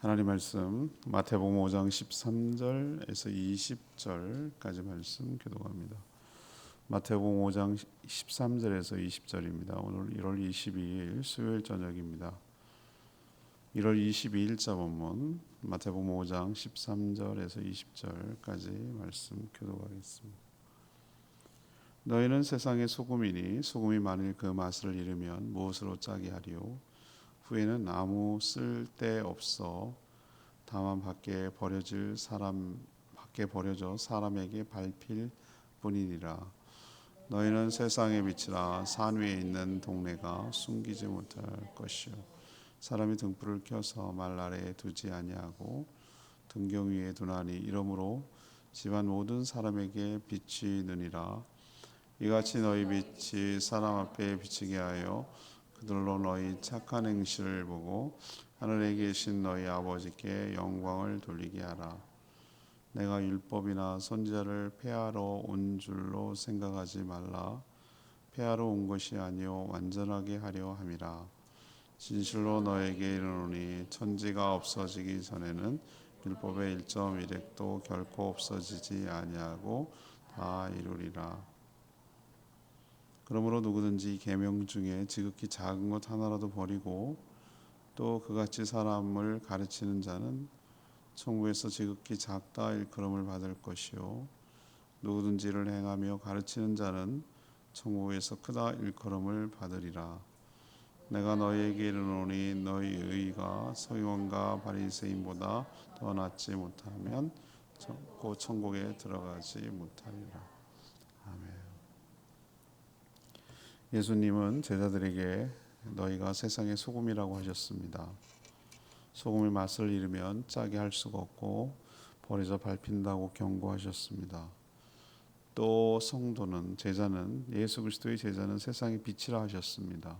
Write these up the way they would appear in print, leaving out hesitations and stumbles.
하나님 말씀 마태복음 5장 13절에서 20절까지 말씀 교독합니다. 마태복음 5장 13절에서 20절입니다. 오늘 1월 22일 수요일 저녁입니다. 1월 22일자 본문 마태복음 5장 13절에서 20절까지 말씀 교독하겠습니다. 너희는 세상의 소금이니 소금이 만일 그 맛을 잃으면 무엇으로 짜게 하리요? 후에는 아무 쓸데 없어 다만 밖에 버려져 사람에게 밟힐 뿐이니라. 너희는 세상의 빛이라. 산 위에 있는 동네가 숨기지 못할 것이요 사람이 등불을 켜서 말 아래에 두지 아니하고 등경 위에 두나니 이러므로 집안 모든 사람에게 빛이 느니라. 이같이 너희 빛이 사람 앞에 비치게 하여 그들로 너희 착한 행실을 보고 하늘에 계신 너희 아버지께 영광을 돌리게 하라. 내가 율법이나 선지자를 폐하러 온 줄로 생각하지 말라. 폐하러 온 것이 아니요 완전하게 하려 함이라. 진실로 너에게 이르노니 천지가 없어지기 전에는 율법의 1.1획도 결코 없어지지 아니하고 다 이루리라. 그러므로 누구든지 이 계명 중에 지극히 작은 것 하나라도 버리고 또 그같이 사람을 가르치는 자는 천국에서 지극히 작다 일컬음을 받을 것이요 누구든지 이를 행하며 가르치는 자는 천국에서 크다 일컬음을 받으리라. 내가 너희에게 이르노니 너희 의가 서기관과 바리새인보다 더 낫지 못하면 곧 천국에 들어가지 못하리라. 아멘. 예수님은 제자들에게 너희가 세상의 소금이라고 하셨습니다. 소금의 맛을 잃으면 짜게 할 수가 없고 버려져 밟힌다고 경고하셨습니다. 또 성도는 제자는 예수 그리스도의 제자는 세상의 빛이라 하셨습니다.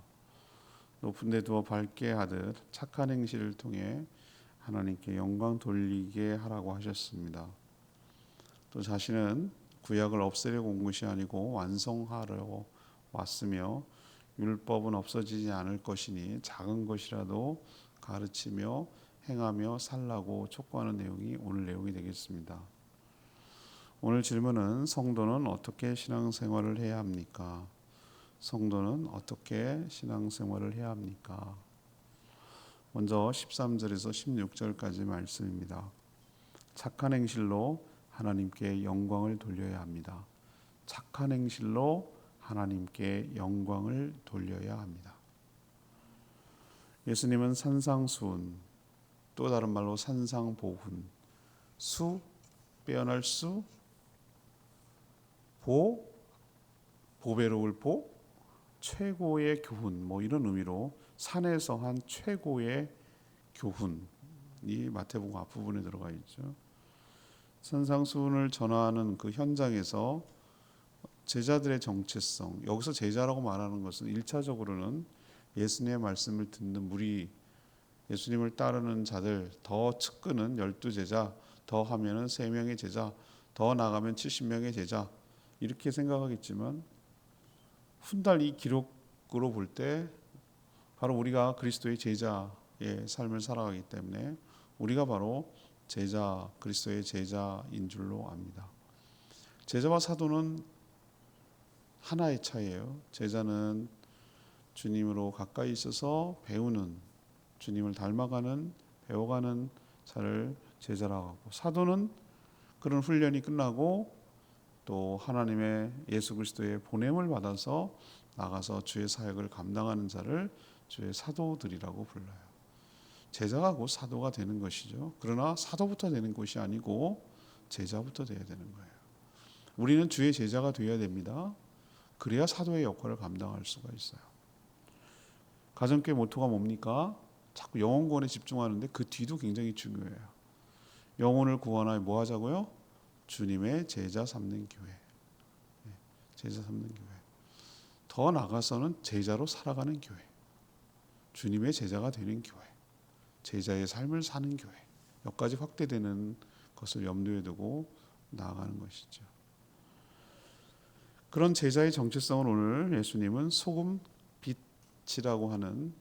높은 데 두어 밝게 하듯 착한 행실을 통해 하나님께 영광 돌리게 하라고 하셨습니다. 또 자신은 구약을 없애려고 온 것이 아니고 완성하려고 왔으며 율법은 없어지지 않을 것이니 작은 것이라도 가르치며 행하며 살라고 촉구하는 내용이 오늘 내용이 되겠습니다. 오늘 질문은 성도는 어떻게 신앙생활을 해야 합니까? 성도는 어떻게 신앙생활을 해야 합니까? 먼저 13절에서 16절까지 말씀입니다. 착한 행실로 하나님께 영광을 돌려야 합니다. 착한 행실로 하나님께 영광을 돌려야 합니다. 예수님은 산상수훈, 또 다른 말로 산상보훈, 수, 빼어날 수, 보, 보배로울 보, 최고의 교훈, 이런 의미로 산에서 한 최고의 교훈이 마태복음 앞부분에 들어가 있죠. 산상수훈을 전하는 그 현장에서 제자들의 정체성, 여기서 제자라고 말하는 것은 1차적으로는 예수님의 말씀을 듣는 무리, 예수님을 따르는 자들, 더 측근은 12제자, 더 하면은 3명의 제자, 더 나가면 70명의 제자, 이렇게 생각하겠지만 훗날 이 기록으로 볼 때 바로 우리가 그리스도의 제자의 삶을 살아가기 때문에 우리가 바로 제자, 그리스도의 제자인 줄로 압니다. 제자와 사도는 하나의 차이예요. 제자는 주님으로 가까이 있어서 배우는, 주님을 닮아가는, 배워가는 자를 제자라고 하고, 사도는 그런 훈련이 끝나고 또 하나님의 예수 그리스도의 보냄을 받아서 나가서 주의 사역을 감당하는 자를 주의 사도들이라고 불러요. 제자가 곧 사도가 되는 것이죠. 그러나 사도부터 되는 것이 아니고 제자부터 되어야 되는 거예요. 우리는 주의 제자가 되어야 됩니다. 그래야 사도의 역할을 감당할 수가 있어요. 가정교회 모토가 뭡니까? 자꾸 영혼 구원에 집중하는데 그 뒤도 굉장히 중요해요. 영혼을 구원하여 뭐 하자고요? 주님의 제자 삼는 교회. 제자 삼는 교회. 더 나가서는 제자로 살아가는 교회. 주님의 제자가 되는 교회. 제자의 삶을 사는 교회. 여기까지 확대되는 것을 염두에 두고 나아가는 것이죠. 그런 제자의 정체성을 오늘 예수님은 소금 빛이라고 하는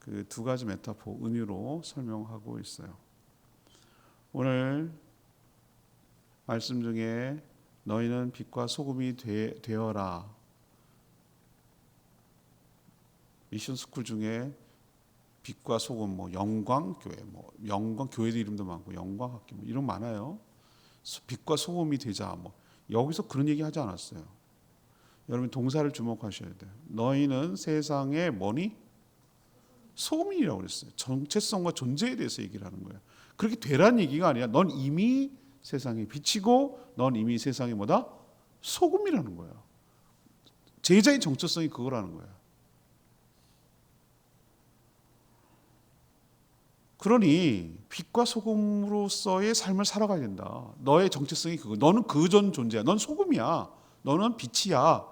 그 두 가지 메타포 은유로 설명하고 있어요. 오늘 말씀 중에 너희는 빛과 소금이 되어라. 미션 스쿨 중에 빛과 소금, 뭐 영광교회, 뭐 영광 교회들 이름도 많고 영광학교 뭐 이런 많아요. 빛과 소금이 되자. 뭐 여기서 그런 얘기 하지 않았어요. 여러분 동사를 주목하셔야 돼요. 너희는 세상의 뭐니? 소금이라고 그랬어요. 정체성과 존재에 대해서 얘기를 하는 거예요. 그렇게 되란 얘기가 아니라 넌 이미 세상에 빛이고 넌 이미 세상에 뭐다? 소금이라는 거예요. 제자의 정체성이 그거라는 거예요. 그러니 빛과 소금으로서의 삶을 살아가야 된다. 너의 정체성이 그거. 너는 그 전 존재야. 넌 소금이야. 너는 빛이야.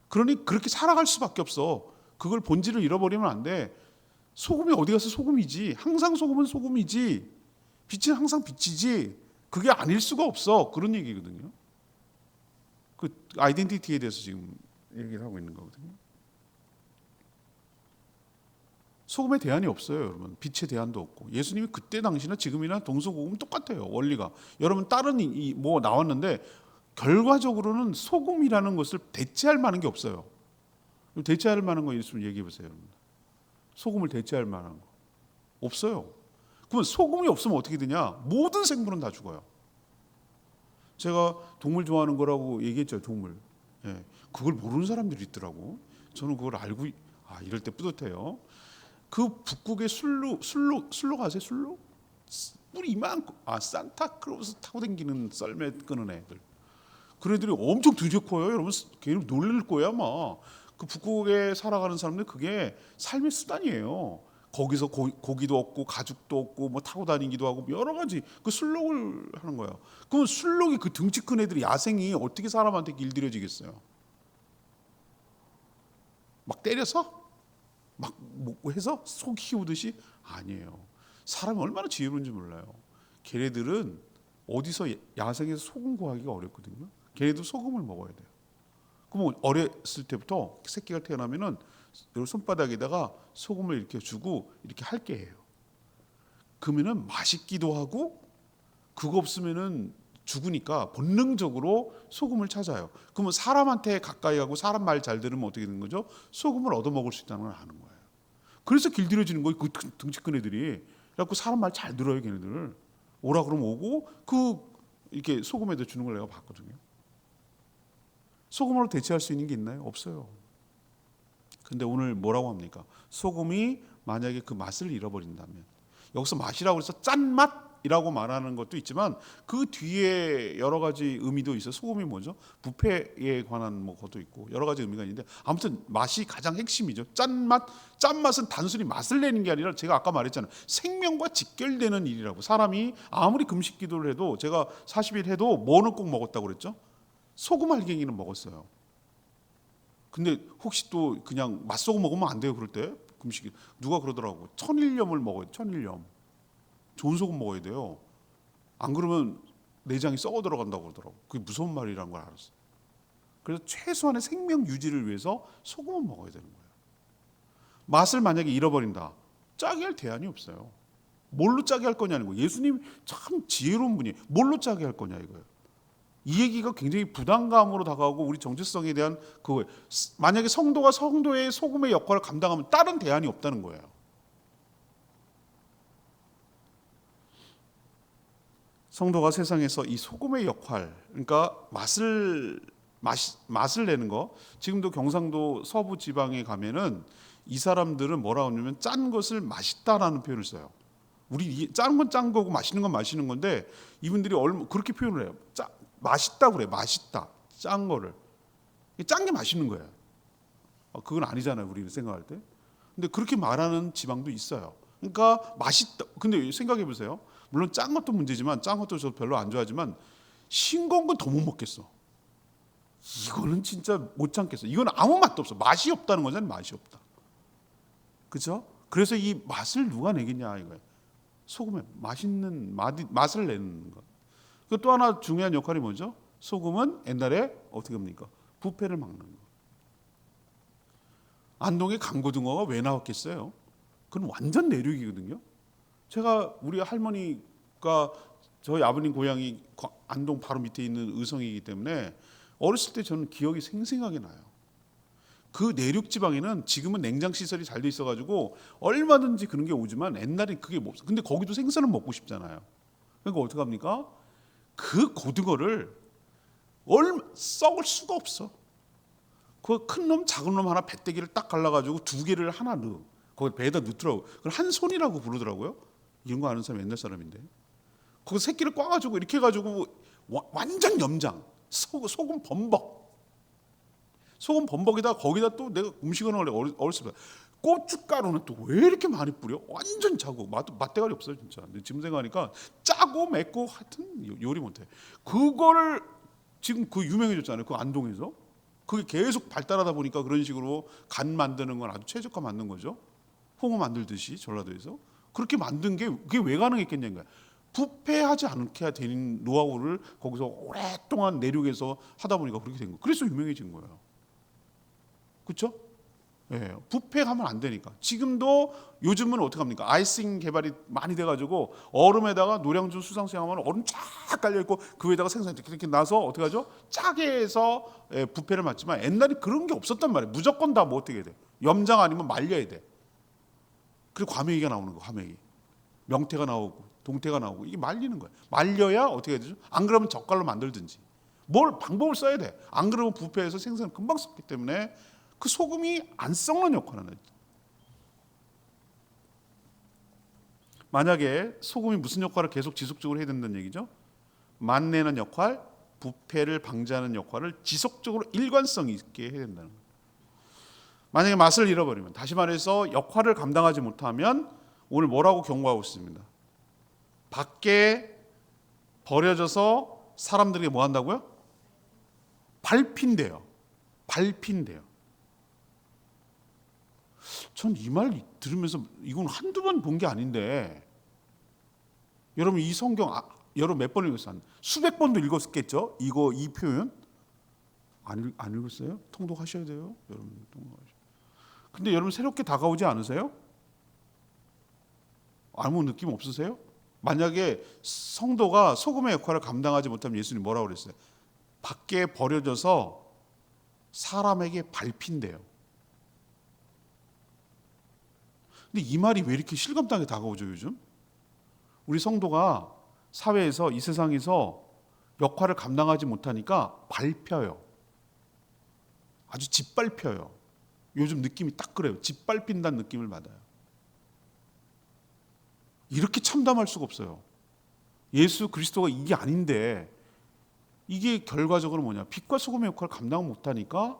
그러니 그렇게 살아갈 수밖에 없어. 그걸 본질을 잃어버리면 안 돼. 소금이 어디 가서 소금이지. 항상 소금은 소금이지. 빛은 항상 빛이지. 그게 아닐 수가 없어. 그런 얘기거든요. 그 아이덴티티에 대해서 지금 얘기를 하고 있는 거거든요. 소금에 대안이 없어요, 여러분. 빛에 대안도 없고. 예수님이 그때 당시나 지금이나 동서고금 똑같아요, 원리가. 여러분 다른 뭐 나왔는데 결과적으로는 소금이라는 것을 대체할 만한 게 없어요. 대체할 만한 거 있으면 얘기해 보세요, 여러분. 소금을 대체할 만한 거 없어요. 그러면 소금이 없으면 어떻게 되냐? 모든 생물은 다 죽어요. 제가 동물 좋아하는 거라고 얘기했죠, 동물. 예, 그걸 모르는 사람들이 있더라고. 저는 그걸 알고 이럴 때 뿌듯해요. 그 북극의 술로 가세요? 술로? 뿔이 이만큼 산타크로스 타고 다니는 썰매 끄는 애들. 그런 애들이 엄청 되게 커요. 여러분 걔는 놀랄 거야 아마. 그 북극에 살아가는 사람들 그게 삶의 수단이에요. 거기서 고기도 얻고 가죽도 얻고 뭐 타고 다니기도 하고 여러 가지 그 술록을 하는 거예요. 그럼 술록이 그 등치 큰 애들이 야생이 어떻게 사람한테 길들여지겠어요? 막 때려서? 막 해서 속 키우듯이? 아니에요. 사람이 얼마나 지혜로운지 몰라요. 걔네들은 어디서 야생에서 소금 구하기가 어렵거든요. 걔네도 소금을 먹어야 돼요. 그럼 어렸을 때부터 새끼가 태어나면은 손바닥에다가 소금을 이렇게 주고 이렇게 할게 해요. 그러면은 맛있기도 하고 그거 없으면은 죽으니까 본능적으로 소금을 찾아요. 그러면 사람한테 가까이 가고 사람 말 잘 들으면 어떻게 되는 거죠? 소금을 얻어 먹을 수 있다는 걸 아는 거예요. 그래서 길들여지는 거예요. 그 등치 큰 애들이. 그래갖고 사람 말 잘 들어요, 걔네들. 오라 그러면 오고 이렇게 소금에다 주는 걸 내가 봤거든요. 소금으로 대체할 수 있는 게 있나요? 없어요. 근데 오늘 뭐라고 합니까? 소금이 만약에 그 맛을 잃어버린다면, 여기서 맛이라고 해서 짠맛이라고 말하는 것도 있지만 그 뒤에 여러 가지 의미도 있어요. 소금이 뭐죠? 부패에 관한 뭐 것도 있고 여러 가지 의미가 있는데 아무튼 맛이 가장 핵심이죠. 짠맛은 단순히 맛을 내는 게 아니라 제가 아까 말했잖아요. 생명과 직결되는 일이라고. 사람이 아무리 금식 기도를 해도 제가 40일 해도 뭐는 꼭 먹었다고 그랬죠? 소금 알갱이는 먹었어요. 근데 혹시 또 그냥 맛소금 먹으면 안 돼요, 그럴 때? 금식이 누가 그러더라고. 천일염을 먹어요. 천일염. 좋은 소금 먹어야 돼요. 안 그러면 내장이 썩어 들어간다고 그러더라고. 그게 무서운 말이라는 걸 알았어요. 그래서 최소한의 생명 유지를 위해서 소금은 먹어야 되는 거예요. 맛을 만약에 잃어버린다. 짜게 할 대안이 없어요. 뭘로 짜게 할 거냐는 거예요. 예수님 참 지혜로운 분이에요. 뭘로 짜게 할 거냐 이거예요. 이 얘기가 굉장히 부담감으로 다가오고 우리 정체성에 대한 그거예요. 만약에 성도가 성도의 소금의 역할을 감당하면 다른 대안이 없다는 거예요. 성도가 세상에서 이 소금의 역할, 그러니까 맛을 내는 거. 지금도 경상도 서부 지방에 가면은 이 사람들은 뭐라고 하냐면 짠 것을 맛있다라는 표현을 써요. 우리 짠 건 짠 거고 맛있는 건 맛있는 건데 이분들이 그렇게 표현을 해요. 맛있다고 그래. 맛있다. 짠 거를. 짠 게 맛있는 거예요. 그건 아니잖아요. 우리는 생각할 때. 근데 그렇게 말하는 지방도 있어요. 그러니까 맛있다. 근데 생각해 보세요. 물론 짠 것도 문제지만 짠 것도 저 별로 안 좋아하지만 싱거운 건 더 못 먹겠어. 이거는 진짜 못 참겠어. 이건 아무 맛도 없어. 맛이 없다는 거잖아요. 맛이 없다. 그렇죠? 그래서 이 맛을 누가 내겠냐 이거예요. 소금에 맛있는 맛을 내는 것. 또 하나 중요한 역할이 뭐죠? 소금은 옛날에 어떻게 합니까? 부패를 막는 거. 안동에 강고등어가 왜 나왔겠어요? 그건 완전 내륙이거든요. 제가 우리 할머니가 저희 아버님 고향이 안동 바로 밑에 있는 의성이기 때문에 어렸을 때 저는 기억이 생생하게 나요. 그 내륙 지방에는 지금은 냉장 시설이 잘 돼 있어가지고 얼마든지 그런 게 오지만 옛날에 그게 못. 근데 거기도 생선은 먹고 싶잖아요. 그러니까 어떻게 합니까? 그 고등어를 썩을 수가 없어. 그 큰 놈, 작은 놈 하나 배때기를 딱 갈라가지고 두 개를 하나 넣어. 거기 배에다 넣더라고. 그걸 한 손이라고 부르더라고요. 이런 거 아는 사람 옛날 사람인데. 거기 새끼를 꽈가지고 이렇게 해가지고 완전 염장. 소금 범벅. 소금 범벅에다 거기다 또 내가 음식을 원래 어렸을 때 고춧가루는 또 왜 이렇게 많이 뿌려? 완전 짜고 맛대가리 없어요 진짜. 근데 지금 생각하니까 짜고 맵고 하여튼 요리 못해. 그거를 지금 그 유명해졌잖아요. 그 안동에서. 그게 계속 발달하다 보니까 그런 식으로 간 만드는 건 아주 최적화 만든 거죠. 홍어 만들듯이 전라도에서. 그렇게 만든 게 그게 왜 가능했겠냐는 거야. 부패하지 않게 되는 노하우를 거기서 오랫동안 내륙에서 하다 보니까 그렇게 된 거예요. 그래서 유명해진 거예요. 그렇죠? 예, 부패하면 안 되니까. 지금도 요즘은 어떻게 합니까? 아이싱 개발이 많이 돼가지고 얼음에다가 노량주 수상수양하면 얼음 쫙 깔려 있고 그 위에다가 생선 이렇게 나서 어떻게 하죠? 짜게 해서 부패를 맞지만 옛날에 그런 게 없었단 말이에요. 무조건 다 뭐 어떻게 해야 돼? 염장 아니면 말려야 돼. 그리고 과메기가 나오는 거, 과메기. 명태가 나오고 동태가 나오고 이게 말리는 거예요. 말려야 어떻게 해야 되죠? 안 그러면 젓갈로 만들든지 뭘 방법을 써야 돼. 안 그러면 부패해서 생선을 금방 썩기 때문에 그 소금이 안 썩는 역할을 해요. 만약에 소금이 무슨 역할을 계속 지속적으로 해야 된다는 얘기죠? 맛내는 역할, 부패를 방지하는 역할을 지속적으로 일관성 있게 해야 된다는 거예요. 만약에 맛을 잃어버리면, 다시 말해서 역할을 감당하지 못하면 오늘 뭐라고 경고하고 있습니다. 밖에 버려져서 사람들에게 뭐 한다고요? 밟힌대요. 밟힌대요. 전 이 말 들으면서 이건 한두 번 본 게 아닌데 여러분 이 성경 여러분 몇 번 읽었어요? 수백 번도 읽었겠죠? 이 표현 안 읽었어요? 통독하셔야 돼요. 여러분 통독하셔야. 근데 여러분 새롭게 다가오지 않으세요? 아무 느낌 없으세요? 만약에 성도가 소금의 역할을 감당하지 못하면 예수님 뭐라고 그랬어요? 밖에 버려져서 사람에게 밟힌대요. 근데 이 말이 왜 이렇게 실감나게 다가오죠 요즘? 우리 성도가 사회에서 이 세상에서 역할을 감당하지 못하니까 밟혀요. 아주 짓밟혀요. 요즘 느낌이 딱 그래요. 짓밟힌다는 느낌을 받아요. 이렇게 참담할 수가 없어요. 예수 그리스도가 이게 아닌데 이게 결과적으로 뭐냐? 빛과 소금의 역할을 감당 못하니까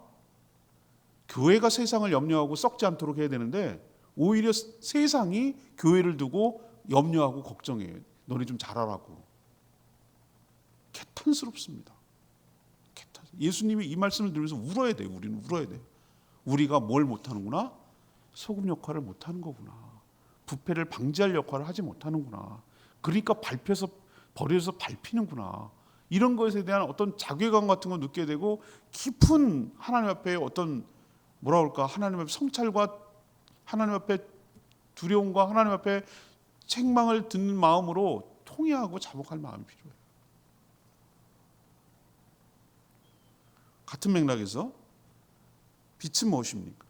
교회가 세상을 염려하고 썩지 않도록 해야 되는데 오히려 세상이 교회를 두고 염려하고 걱정해요. 너네 좀 잘하라고. 개탄스럽습니다. 예수님이 이 말씀을 들으면서 울어야 돼요. 우리는 울어야 돼요. 우리가 뭘 못하는구나? 소금 역할을 못하는 거구나. 부패를 방지할 역할을 하지 못하는구나. 그러니까 버려서 밟히는구나. 이런 것에 대한 어떤 자괴감 같은 거 느끼게 되고 깊은 하나님 앞에 어떤 뭐라 그럴까? 하나님 앞에 성찰과 하나님 앞에 두려움과 하나님 앞에 책망을 듣는 마음으로 통회하고 자복할 마음이 필요해요. 같은 맥락에서 빛은 무엇입니까?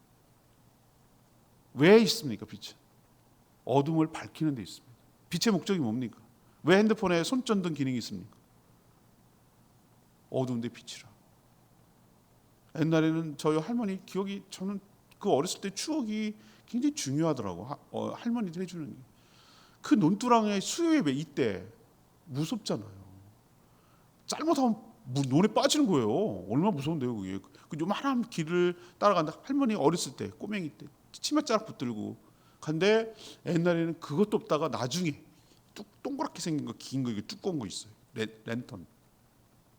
왜 있습니까? 빛은 어둠을 밝히는 데 있습니다. 빛의 목적이 뭡니까? 왜 핸드폰에 손전등 기능이 있습니까? 어두운데 빛이라. 옛날에는 저희 할머니 기억이 저는 그 어렸을 때 추억이 굉장히 중요하더라고. 할머니들 해주는 게. 그 논두랑의 수요에 이때 무섭잖아요. 잘못하면 논에 빠지는 거예요. 얼마나 무서운데요, 그게. 그 요만한 길을 따라간다. 할머니 어렸을 때, 꼬맹이 때 치맛자락 붙들고 근데 옛날에는 그것도 없다가 나중에 동그랗게 생긴 거, 긴 거, 이게 두꺼운 거 있어요. 랜턴.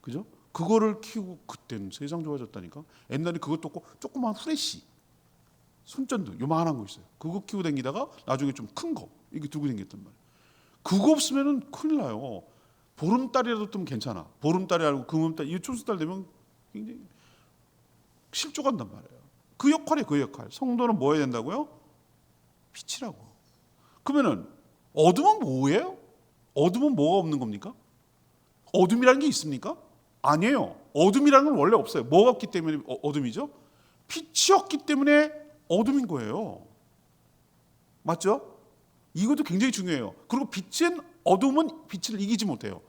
그죠? 그거를 키우고 그때는 세상 좋아졌다니까. 옛날에 그것도 없고 조그만 후레쉬. 손전등 요만한 거 있어요. 그거 키우고 다니다가 나중에 좀 큰 거 이게 들고 다녔단 말이에요. 그거 없으면은 큰일 나요. 보름달이라도 뜨면 괜찮아. 보름달이 아니고 금음달, 이 초승달 되면 굉장히 실족한단 말이에요. 그 역할이에요. 그 역할. 성도는 뭐 해야 된다고요? 빛이라고. 그러면은 어둠은 뭐예요? 어둠은 뭐가 없는 겁니까? 어둠이라는 게 있습니까? 아니에요. 어둠이라는 건 원래 없어요. 뭐가 없기 때문에 어둠이죠? 빛이 없기 때문에 어둠인 거예요. 맞죠? 이것도 굉장히 중요해요. 그리고 어둠은 빛을 이기지 못해요.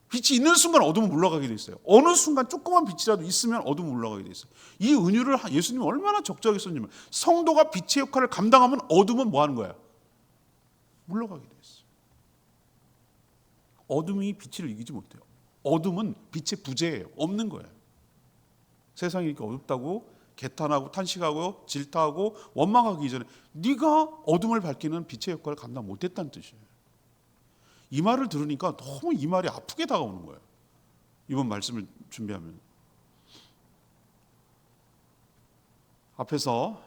빛이 있는 순간 어둠은 물러가게 돼 있어요. 어느 순간 조그만 빛이라도 있으면 어둠은 물러가게 돼 있어요. 이 은유를 예수님이 얼마나 적절하게 썼냐면, 성도가 빛의 역할을 감당하면 어둠은 뭐 하는 거야? 물러가게 돼 있어요. 어둠이 빛을 이기지 못해요. 어둠은 빛의 부재예요. 없는 거예요. 세상이 이렇게 어둡다고 개탄하고 탄식하고 질타하고 원망하기 이전에 네가 어둠을 밝히는 빛의 역할을 감당 못했다는 뜻이에요. 이 말을 들으니까 너무 이 말이 아프게 다가오는 거예요. 이번 말씀을 준비하면. 앞에서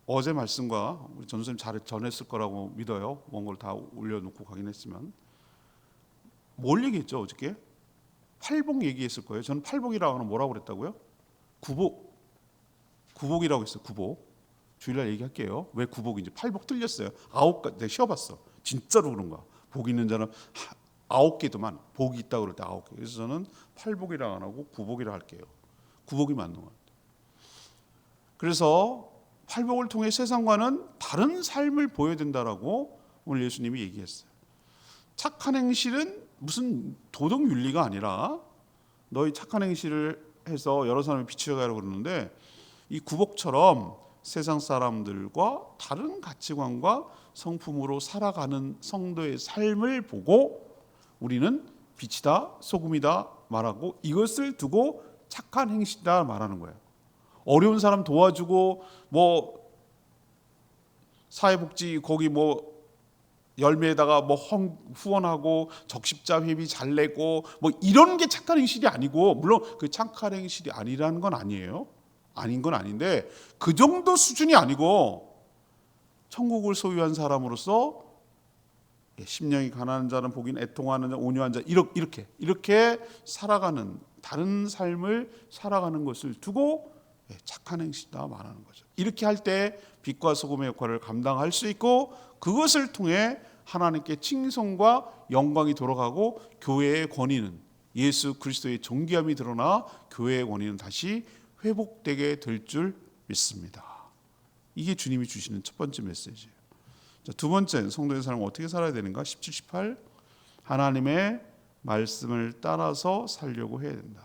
어제 말씀과 우리 전도사님 잘 전했을 거라고 믿어요. 원고를 다 올려놓고 가긴 했지만. 뭘 얘기했죠 어저께? 팔복 얘기했을 거예요. 저는 팔복이라고 하면 뭐라고 그랬다고요? 구복이라고 했어요. 구복. 주일날 얘기할게요. 왜 구복인지. 팔복 틀렸어요. 9가지. 내가 쉬어봤어. 진짜로 그런가. 복 있는 자는 9개도만 복이 있다고 그럴 때 9개. 그래서 저는 팔복이라고 안 하고 구복이라고 할게요. 구복이 맞는 것 같아요. 그래서 팔복을 통해 세상과는 다른 삶을 보여야 된다라고 오늘 예수님이 얘기했어요. 착한 행실은 무슨 도덕 윤리가 아니라 너희 착한 행실을 해서 여러 사람을 비추어가라고 그러는데, 이 구복처럼 세상 사람들과 다른 가치관과 성품으로 살아가는 성도의 삶을 보고 우리는 빛이다 소금이다 말하고 이것을 두고 착한 행실이다 말하는 거예요. 어려운 사람 도와주고 뭐 사회복지 거기 뭐 열매에다가 뭐 후원하고 적십자 회비 잘 내고 뭐 이런 게 착한 행실이 아니고, 물론 그 착한 행실이 아니라는 건 아니에요. 아닌 건 아닌데 그 정도 수준이 아니고 천국을 소유한 사람으로서 심령이 가난한 자는 복인, 애통하는 자, 온유한 자 이렇게 살아가는 다른 삶을 살아가는 것을 두고 착한 행실이다 말하는 거죠. 이렇게 할 때 빛과 소금의 역할을 감당할 수 있고 그것을 통해 하나님께 칭송과 영광이 돌아가고 교회의 권위는 예수 그리스도의 존귀함이 드러나 교회의 권위는 다시 회복되게 될 줄 믿습니다. 이게 주님이 주시는 첫 번째 메시지예요. 자, 두 번째, 성도의 삶을 어떻게 살아야 되는가? 17, 18 하나님의 말씀을 따라서 살려고 해야 된다.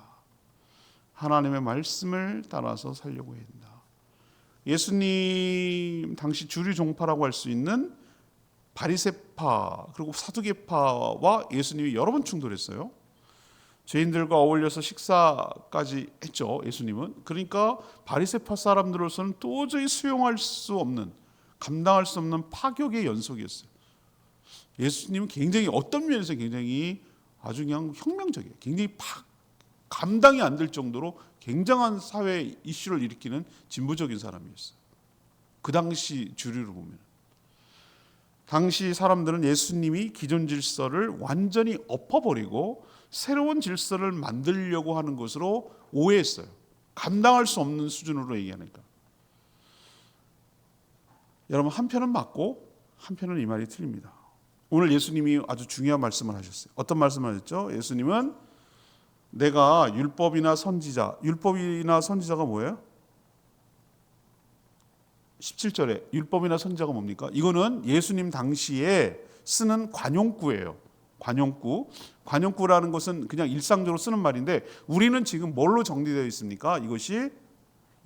하나님의 말씀을 따라서 살려고 해야 된다. 예수님 당시 주류 종파라고 할 수 있는 바리새파 그리고 사두개파와 예수님이 여러 번 충돌했어요. 죄인들과 어울려서 식사까지 했죠. 예수님은. 그러니까 바리새파 사람들로서는 도저히 수용할 수 없는, 감당할 수 없는 파격의 연속이었어요. 예수님은 굉장히 어떤 면에서 굉장히 아주 그냥 혁명적이에요. 굉장히 감당이 안 될 정도로 굉장한 사회 이슈를 일으키는 진보적인 사람이었어요. 그 당시 주류로 보면. 당시 사람들은 예수님이 기존 질서를 완전히 엎어버리고 새로운 질서를 만들려고 하는 것으로 오해했어요. 감당할 수 없는 수준으로 얘기하니까. 여러분, 한편은 맞고 한편은 이 말이 틀립니다. 오늘 예수님이 아주 중요한 말씀을 하셨어요. 어떤 말씀을 하셨죠? 예수님은 내가 율법이나 선지자가 뭐예요? 17절에 율법이나 선지자가 뭡니까? 이거는 예수님 당시에 쓰는 관용구예요. 관용구라는 것은 그냥 일상적으로 쓰는 말인데 우리는 지금 뭘로 정리되어 있습니까? 이것이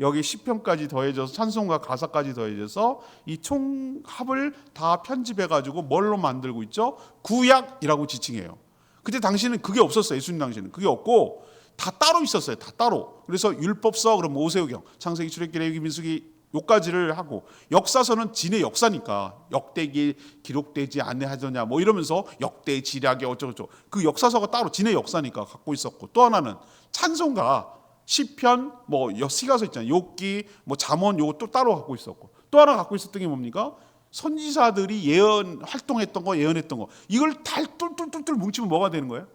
여기 시편까지 더해져서 찬송과 가사까지 더해져서 이 총합을 다 편집해가지고 뭘로 만들고 있죠? 구약이라고 지칭해요. 그때 당시는 그게 없었어요. 예수님 당시에는 그게 없고 다 따로 있었어요. 다 따로. 그래서 율법서, 그럼 모세오경, 창세기, 출애굽기, 레위기, 민수기 요까지를 하고, 역사서는 진의 역사니까 역대기 기록되지 않느하더냐 뭐 이러면서 역대 지략이 어쩌고저쩌고 그 역사서가 따로 진의 역사니까 갖고 있었고, 또 하나는 찬송가, 시편, 뭐 시가서 있잖아요. 욥기, 뭐 잠언 요것도 따로 갖고 있었고, 또 하나 갖고 있었던 게 뭡니까? 선지자들이 활동했던 거, 예언했던 거, 이걸 다 뚫뚫뚫뚫 뭉치면 뭐가 되는 거예요?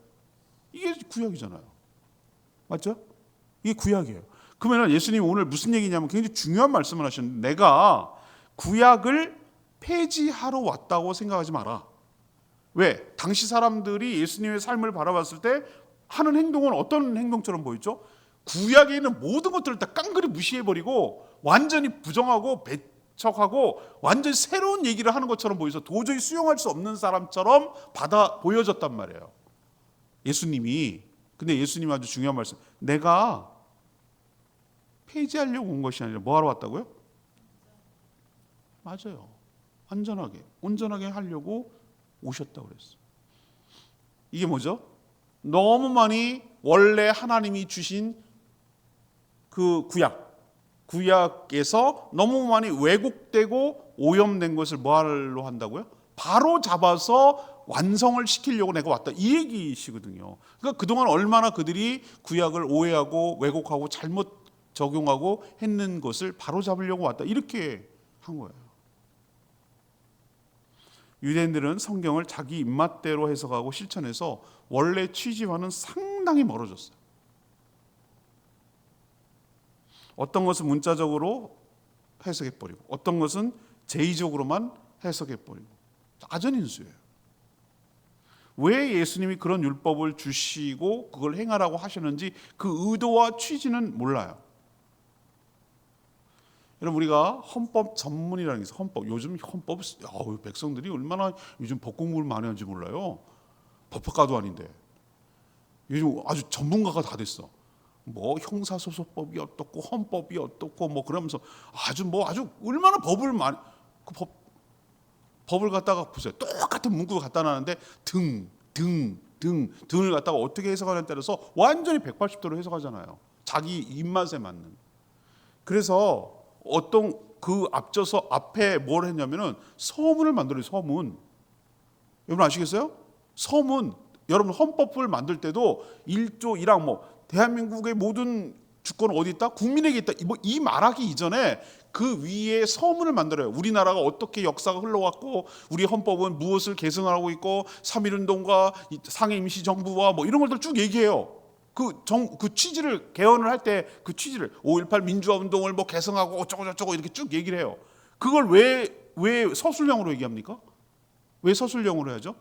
이게 구약이잖아요. 맞죠? 이게 구약이에요. 그러면 예수님이 오늘 무슨 얘기냐면 굉장히 중요한 말씀을 하셨는데, 내가 구약을 폐지하러 왔다고 생각하지 마라. 왜? 당시 사람들이 예수님의 삶을 바라봤을 때 하는 행동은 어떤 행동처럼 보였죠? 구약에 있는 모든 것들을 다 깡그리 무시해버리고 완전히 부정하고 배척하고 완전히 새로운 얘기를 하는 것처럼 보여서 도저히 수용할 수 없는 사람처럼 보여졌단 말이에요. 예수님이. 근데 예수님이 아주 중요한 말씀. 내가 폐지하려고 온 것이 아니라 뭐 하러 왔다고요? 맞아요. 온전하게 하려고 오셨다고 그랬어요. 이게 뭐죠? 너무 많이 원래 하나님이 주신 그 구약에서 너무 많이 왜곡되고 오염된 것을 뭐하러 한다고요? 바로 잡아서 완성을 시키려고 내가 왔다, 이 얘기시거든요. 그러니까 그동안 얼마나 그들이 구약을 오해하고 왜곡하고 잘못 적용하고 했는 것을 바로 잡으려고 왔다, 이렇게 한 거예요. 유대인들은 성경을 자기 입맛대로 해석하고 실천해서 원래 취지와는 상당히 멀어졌어요. 어떤 것은 문자적으로 해석해버리고 어떤 것은 제의적으로만 해석해버리고 아전인수예요. 왜 예수님이 그런 율법을 주시고 그걸 행하라고 하셨는지 그 의도와 취지는 몰라요. 여러분, 우리가 헌법 전문이라는 게 있어요. 헌법. 요즘 헌법, 백성들이 얼마나 요즘 법 공부를 많이 하는지 몰라요. 법학과도 아닌데 요즘 아주 전문가가 다 됐어. 뭐 형사소송법이 어떻고 헌법이 어떻고 뭐 그러면서 아주 얼마나 법을 많이, 법을 갖다가 보세요. 똑같은 문구를 갖다 놨는데 등을 갖다가 어떻게 해석하냐에 따라서 완전히 180도로 해석하잖아요. 자기 입맛에 맞는. 그래서 어떤 그 앞져서 앞에 뭘 했냐면은 서문을 만들어요. 서문. 여러분 아시겠어요? 서문. 여러분 헌법을 만들 때도 1조 1항 뭐 대한민국의 모든 주권은 어디 있다? 국민에게 있다. 이 말하기 이전에 그 위에 서문을 만들어요. 우리나라가 어떻게 역사가 흘러왔고 우리 헌법은 무엇을 계승하고 있고 3.1운동과 상해임시정부와 뭐 이런 것들 쭉 얘기해요. 그 취지를 개헌을 할 때 그 취지를 5.18 민주화 운동을 뭐 개성하고 어쩌고 저쩌고 이렇게 쭉 얘기를 해요. 그걸 왜 서술형으로 얘기합니까? 왜 서술형으로 해야죠?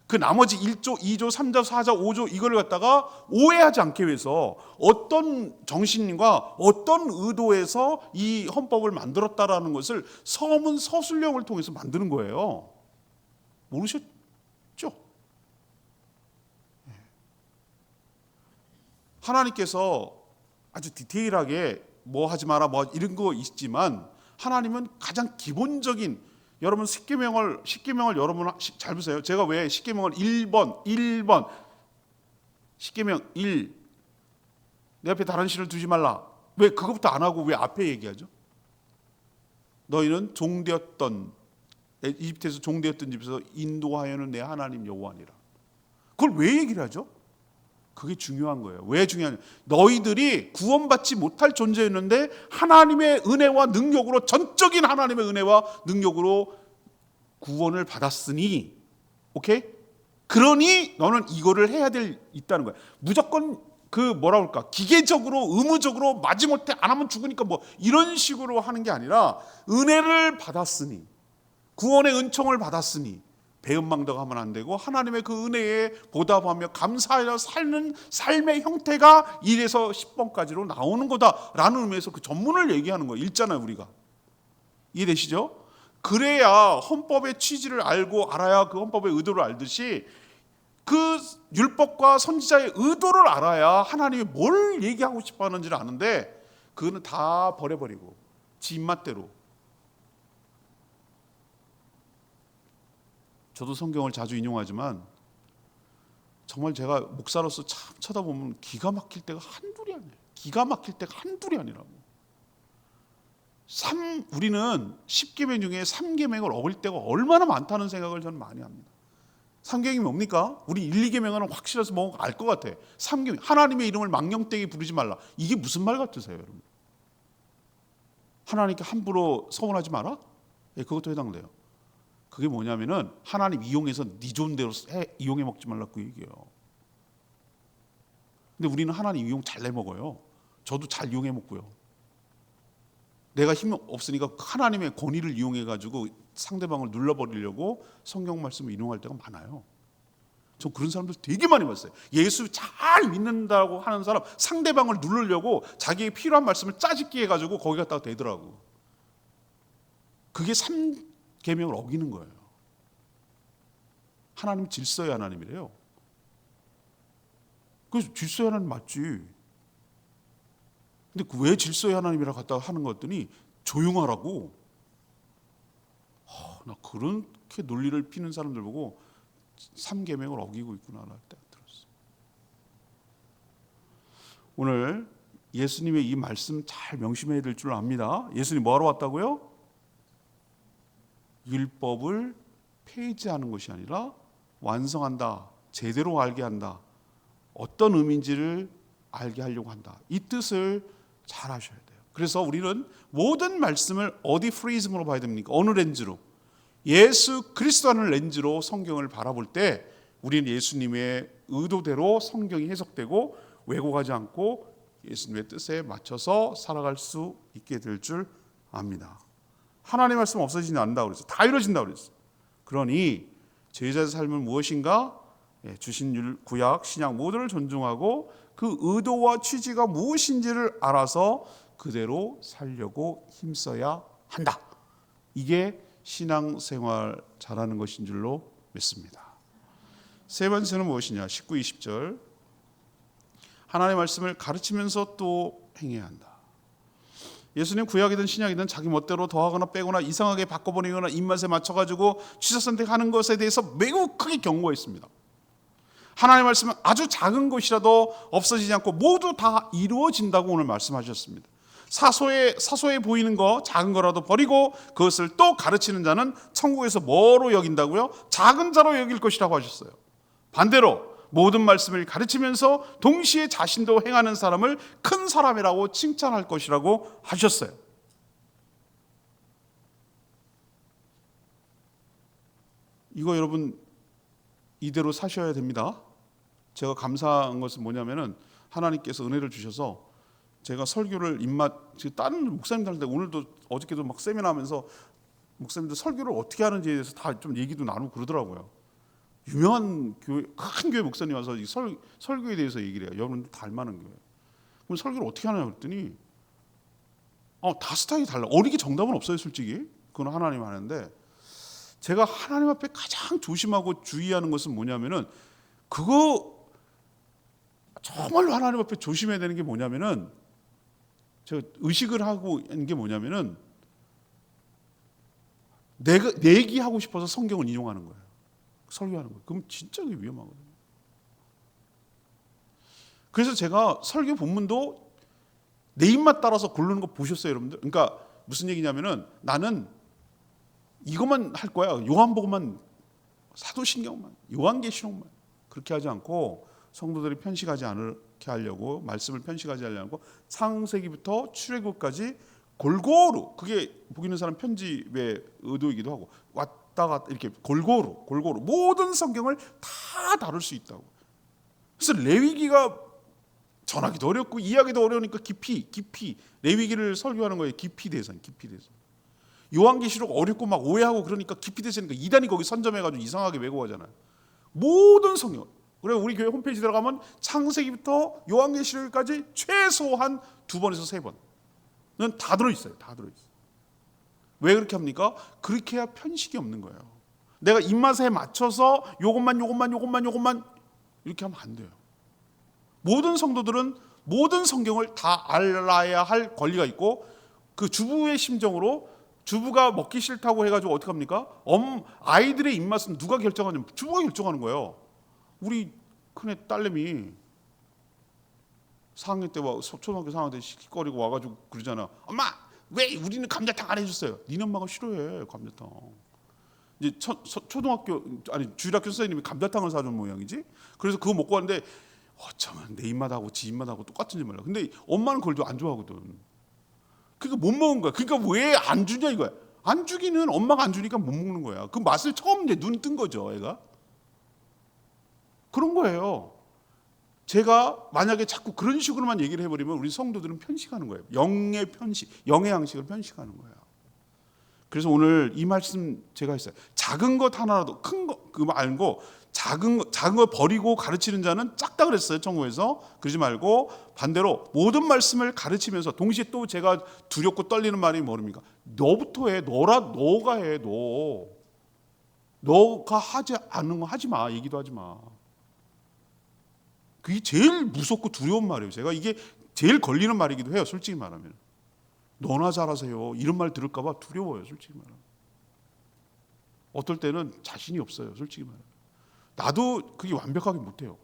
그 나머지 1조, 2조, 3조, 4조, 5조 이거를 갖다가 오해하지 않기 위해서 어떤 정신과 어떤 의도에서 이 헌법을 만들었다라는 것을 서문 서술형을 통해서 만드는 거예요. 모르셨죠? 하나님께서 아주 디테일하게 뭐 하지 마라 뭐 이런 거 있지만 하나님은 가장 기본적인, 여러분 십계명을 여러분 잘 보세요. 제가 왜 십계명을 1번 십계명 1 내 앞에 다른 신을 두지 말라, 왜 그것부터 안 하고 왜 앞에 얘기하죠? 너희는 이집트에서 종되었던 집에서 인도하여는 내 하나님 여호와니라. 그걸 왜 얘기를 하죠? 그게 중요한 거예요. 왜 중요하냐? 너희들이 구원받지 못할 존재였는데 하나님의 은혜와 능력으로, 전적인 하나님의 은혜와 능력으로 구원을 받았으니, 오케이? 그러니 너는 이거를 해야 있다는 거야. 무조건 기계적으로 의무적으로 마지못해 안 하면 죽으니까 뭐 이런 식으로 하는 게 아니라 은혜를 받았으니, 구원의 은총을 받았으니 배은망덕하면 안 되고 하나님의 그 은혜에 보답하며 감사하여 사는 삶의 형태가 1에서 10번까지로 나오는 거다라는 의미에서 그 전문을 얘기하는 거예요. 읽잖아요, 우리가. 이해되시죠? 그래야 헌법의 취지를 알아야 그 헌법의 의도를 알듯이 그 율법과 선지자의 의도를 알아야 하나님이 뭘 얘기하고 싶어 하는지를 아는데 그거는 다 버려버리고 지 입맛대로. 저도 성경을 자주 인용하지만 정말 제가 목사로서 참 쳐다보면 기가 막힐 때가 한둘이 아니에요. 기가 막힐 때가 한둘이 아니라고. 우리는 10계명 중에 3계명을 어길 때가 얼마나 많다는 생각을 저는 많이 합니다. 3계명이 뭡니까? 우리 1, 2계명은 확실해서 뭔가 알 것 같아. 3계명, 하나님의 이름을 망령되게 부르지 말라. 이게 무슨 말 같으세요, 여러분? 하나님께 함부로 서운하지 마라? 예, 그것도 해당돼요. 그게 뭐냐면은 하나님 이용해서 네 좋은 대로 이용해 먹지 말라고 그 얘기해요. 근데 우리는 하나님 이용 잘 내먹어요. 저도 잘 이용해 먹고요. 내가 힘 없으니까 하나님의 권위를 이용해 가지고 상대방을 눌러버리려고 성경 말씀을 인용할 때가 많아요. 저 그런 사람들 되게 많이 봤어요. 예수 잘 믿는다고 하는 사람 상대방을 누르려고 자기의 필요한 말씀을 짜집기 해가지고 거기 갖다가 대더라고. 그게 3계명을 어기는 거예요. 하나님 질서의 하나님이래요. 그래서 질서의 하나님 맞지. 근데 왜 질서의 하나님이라 갖다가 하는 거 같더니 조용하라고. 나 그렇게 논리를 피는 사람들 보고 3계명을 어기고 있구나 할 때 들었어요. 오늘 예수님의 이 말씀 잘 명심해야 될 줄 압니다. 예수님 뭐하러 왔다고요? 율법을 폐지하는 것이 아니라 완성한다, 제대로 알게 한다, 어떤 의미인지를 알게 하려고 한다. 이 뜻을 잘 아셔야 돼요. 그래서 우리는 모든 말씀을 어디 프리즘으로 봐야 됩니까? 어느 렌즈로? 예수 그리스도라는 렌즈로 성경을 바라볼 때 우리는 예수님의 의도대로 성경이 해석되고 왜곡하지 않고 예수님의 뜻에 맞춰서 살아갈 수 있게 될 줄 압니다. 하나님의 말씀 없어지지 않는다고 그랬어요. 다 이루어진다고 그랬어요. 그러니 제자의 삶은 무엇인가? 주신 구약, 신약 모두를 존중하고 그 의도와 취지가 무엇인지를 알아서 그대로 살려고 힘써야 한다. 이게 신앙생활 잘하는 것인 줄로 믿습니다. 세 번째는 무엇이냐? 19, 20절 하나님의 말씀을 가르치면서 또 행해야 한다. 예수님 구약이든 신약이든 자기 멋대로 더하거나 빼거나 이상하게 바꿔버리거나 입맛에 맞춰가지고 취사 선택하는 것에 대해서 매우 크게 경고했습니다. 하나님의 말씀은 아주 작은 것이라도 없어지지 않고 모두 다 이루어진다고 오늘 말씀하셨습니다. 사소해 보이는 거 작은 거라도 버리고 그것을 또 가르치는 자는 천국에서 뭐로 여긴다고요? 작은 자로 여길 것이라고 하셨어요. 반대로 모든 말씀을 가르치면서 동시에 자신도 행하는 사람을 큰 사람이라고 칭찬할 것이라고 하셨어요. 이거 여러분 이대로 사셔야 됩니다. 제가 감사한 것은 뭐냐면은 하나님께서 은혜를 주셔서 제가 설교를 다른 목사님들한테 오늘도 어저께도 막 세미나하면서 목사님들 설교를 어떻게 하는지에 대해서 다 좀 얘기도 나누고 그러더라고요. 유명한 교회, 큰 교회 목사님 와서 이 설교에 대해서 얘기를 해요. 여러분들 다 알만한 교회. 그럼 설교를 어떻게 하냐 그랬더니 다 스타일이 달라. 어리게 정답은 없어요 솔직히. 그건 하나님 하는데 제가 하나님 앞에 가장 조심하고 주의하는 것은 뭐냐면은 그거 정말로 하나님 앞에 조심해야 되는 게 뭐냐면은 제가 의식을 하고 있는 게 뭐냐면은 내가 얘기하고 싶어서 성경을 인용하는 거예요. 설교하는 거예요. 그럼 진짜 위험하거든요. 그래서 제가 설교 본문도 내 입맛 따라서 고르는 거 보셨어요, 여러분들? 그러니까 무슨 얘기냐면은 나는 이것만 할 거야. 요한복음만, 사도신경만, 요한계시록만 그렇게 하지 않고 성도들이 편식하지 않게 하려고 말씀을 편식하지 않으려고 창세기부터 출애굽까지 골고루 그게 보기는 사람 편집의 의도이기도 하고 왔다 갔다 이렇게 골고루 모든 성경을 다 다룰 수 있다고. 그래서 레위기가 전하기도 어렵고 이해하기도 어려우니까 깊이 레위기를 설교하는 거예요. 깊이 대선. 요한계시록 어렵고 막 오해하고 그러니까 깊이 대서니까 이단이 거기 선점해가지고 이상하게 왜곡하잖아요. 모든 성경. 그래 우리 교회 홈페이지 들어가면 창세기부터 요한계시록까지 최소한 2번에서 3번은 다 들어있어요. 왜 그렇게 합니까? 그렇게 해야 편식이 없는 거예요. 내가 입맛에 맞춰서 요것만 이렇게 하면 안 돼요. 모든 성도들은 모든 성경을 다 알아야 할 권리가 있고 그 주부의 심정으로 주부가 먹기 싫다고 해가지고 어떻게 합니까? 아이들의 입맛은 누가 결정하냐면 주부가 결정하는 거예요. 우리 큰애 딸내미 4학년 때 초등학교 4학년 때 시키거리고 와가지고 그러잖아. 엄마 왜 우리는 감자탕 안 해줬어요? 니네 엄마가 싫어해 감자탕. 이제 초등학교 주일학교 선생님이 감자탕을 사준 모양이지. 그래서 그거 먹고 왔는데 어쩌면 내 입맛하고 지 입맛하고 똑같은지 몰라. 근데 엄마는 그걸 안 좋아하거든. 그러니까 못 먹은 거야. 그러니까 왜 안 주냐 이거야. 안 주기는 엄마가 안 주니까 못 먹는 거야. 그 맛을 처음 이제 눈 뜬 거죠, 애가. 그런 거예요. 제가 만약에 자꾸 그런 식으로만 얘기를 해버리면 우리 성도들은 편식하는 거예요. 영의 양식을 편식하는 거예요. 그래서 오늘 이 말씀 제가 했어요. 작은 것 하나라도 큰 거 그거 말고 작은 거 버리고 가르치는 자는 작다 그랬어요. 천국에서. 그러지 말고 반대로 모든 말씀을 가르치면서 동시에 또 제가 두렵고 떨리는 말이 뭐입니까? 너부터 해. 너가 해. 너가 하지 않는 거 하지 마. 얘기도 하지 마. 그게 제일 무섭고 두려운 말이에요. 제가 이게 제일 걸리는 말이기도 해요. 솔직히 말하면. 너나 잘하세요. 이런 말 들을까 봐 두려워요. 솔직히 말하면. 어떨 때는 자신이 없어요. 솔직히 말하면. 나도 그게 완벽하게 못해요.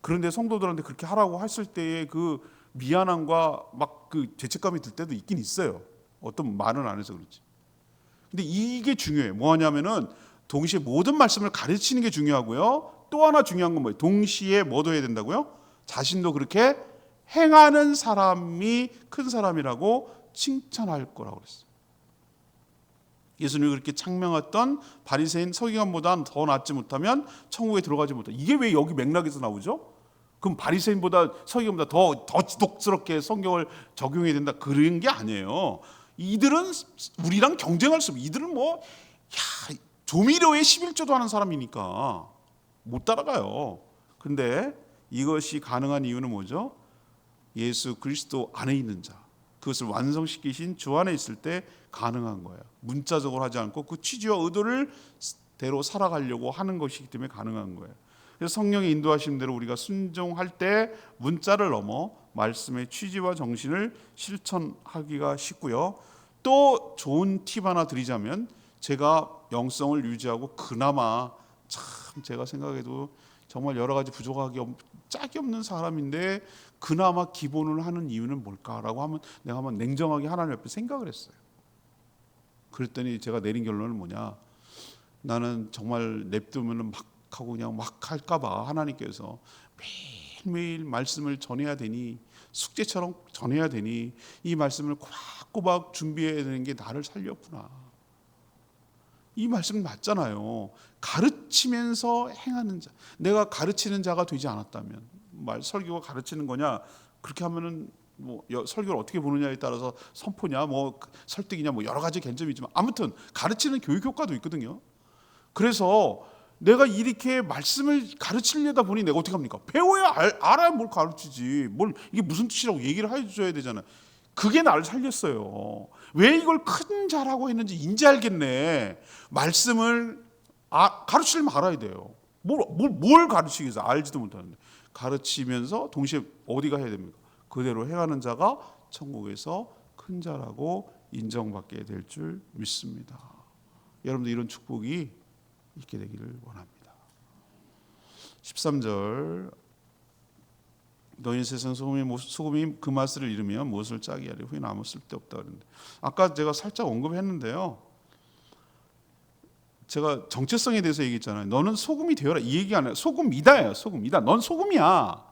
그런데 성도들한테 그렇게 하라고 했을 때의 그 미안함과 막 그 죄책감이 들 때도 있긴 있어요. 어떤 말은 안 해서 그렇지. 근데 이게 중요해요. 뭐 하냐면은 동시에 모든 말씀을 가르치는 게 중요하고요. 또 하나 중요한 건 뭐예요? 동시에 뭐도 해야 된다고요? 자신도 그렇게 행하는 사람이 큰 사람이라고 칭찬할 거라고 그랬어요. 예수님이 그렇게 창명했던 바리새인 서기관보다 더 낫지 못하면 천국에 들어가지 못한다. 이게 왜 여기 맥락에서 나오죠? 그럼 바리새인보다 서기관보다 더 지독스럽게 성경을 적용해야 된다 그런 게 아니에요. 이들은 우리랑 경쟁할 수 없어요. 이들은 조미료에 11조도 하는 사람이니까 못 따라가요. 그런데 이것이 가능한 이유는 뭐죠? 예수 그리스도 안에 있는 자, 그것을 완성시키신 주 안에 있을 때 가능한 거예요. 문자적으로 하지 않고 그 취지와 의도를 대로 살아가려고 하는 것이기 때문에 가능한 거예요. 그래서 성령의 인도하시는 대로 우리가 순종할 때 문자를 넘어 말씀의 취지와 정신을 실천하기가 쉽고요. 또 좋은 팁 하나 드리자면 제가 영성을 유지하고 그나마 참 제가 생각해도 정말 여러 가지 부족하기 짝이 없는 사람인데 그나마 기본을 하는 이유는 뭘까라고 하면 내가 한번 냉정하게 하나님 앞에 생각을 했어요. 그랬더니 제가 내린 결론은 뭐냐? 나는 정말 냅두면 막 하고 그냥 막 할까 봐 하나님께서 매일매일 말씀을 전해야 되니 숙제처럼 전해야 되니 이 말씀을 꼬박꼬박 준비해야 되는 게 나를 살렸구나. 이 말씀 맞잖아요. 가르치면서 행하는 자. 내가 가르치는 자가 되지 않았다면 설교가 가르치는 거냐? 그렇게 하면은 설교를 어떻게 보느냐에 따라서 선포냐, 설득이냐, 여러 가지 견점이 있지만 아무튼 가르치는 교육 효과도 있거든요. 그래서 내가 이렇게 말씀을 가르치려다 보니 내가 어떻게 합니까? 배워야 알아야 뭘 가르치지. 이게 무슨 뜻이라고 얘기를 해줘야 되잖아요. 그게 나를 살렸어요. 왜 이걸 큰 자라고 했는지 이제 알겠네. 말씀을 가르치려면 알아야 돼요. 뭘 가르치기 위해서 알지도 못하는데 가르치면서 동시에 어디가 해야 됩니까? 그대로 행하는 자가 천국에서 큰 자라고 인정받게 될 줄 믿습니다. 여러분들 이런 축복이 있게 되기를 원합니다. 13절 너희 세상 소금이 그 맛을 잃으면 무엇을 짜게 하려 후에는 아무 쓸데없다 그랬는데 아까 제가 살짝 언급했는데요. 제가 정체성에 대해서 얘기했잖아요. 너는 소금이 되어라 이 얘기 안 해요. 소금이다예요. 소금이다. 넌 소금이야.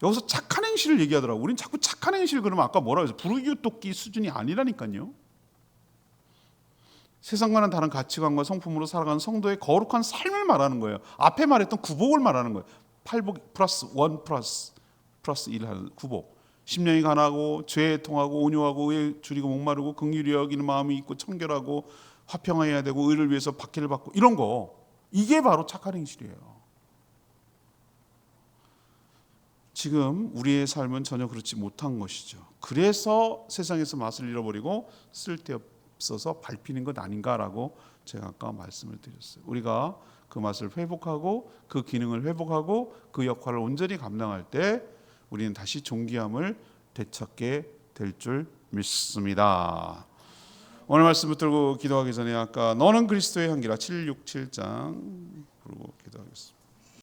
여기서 착한 행실을 얘기하더라고. 우린 자꾸 착한 행실 그러면 아까 뭐라고 해서 부르기웃돕기 수준이 아니라니까요. 세상과는 다른 가치관과 성품으로 살아가는 성도의 거룩한 삶을 말하는 거예요. 앞에 말했던 구복을 말하는 거예요. 팔복 플러스 원 플러스 1 하는 구복. 심령이 간하고 죄에 통하고 온유하고 의에 줄이고 목마르고 긍휼히 여기는 마음이 있고 청결하고 화평해야 되고 의를 위해서 박해를 받고 이런 거. 이게 바로 착한 행실이에요. 지금 우리의 삶은 전혀 그렇지 못한 것이죠. 그래서 세상에서 맛을 잃어버리고 쓸데없어서 밟히는 것 아닌가라고 제가 아까 말씀을 드렸어요. 우리가 그 맛을 회복하고 그 기능을 회복하고 그 역할을 온전히 감당할 때 우리는 다시 존귀함을 되찾게 될 줄 믿습니다. 오늘 말씀 붙들고 기도하기 전에 아까 너는 그리스도의 향기라 767장 부르고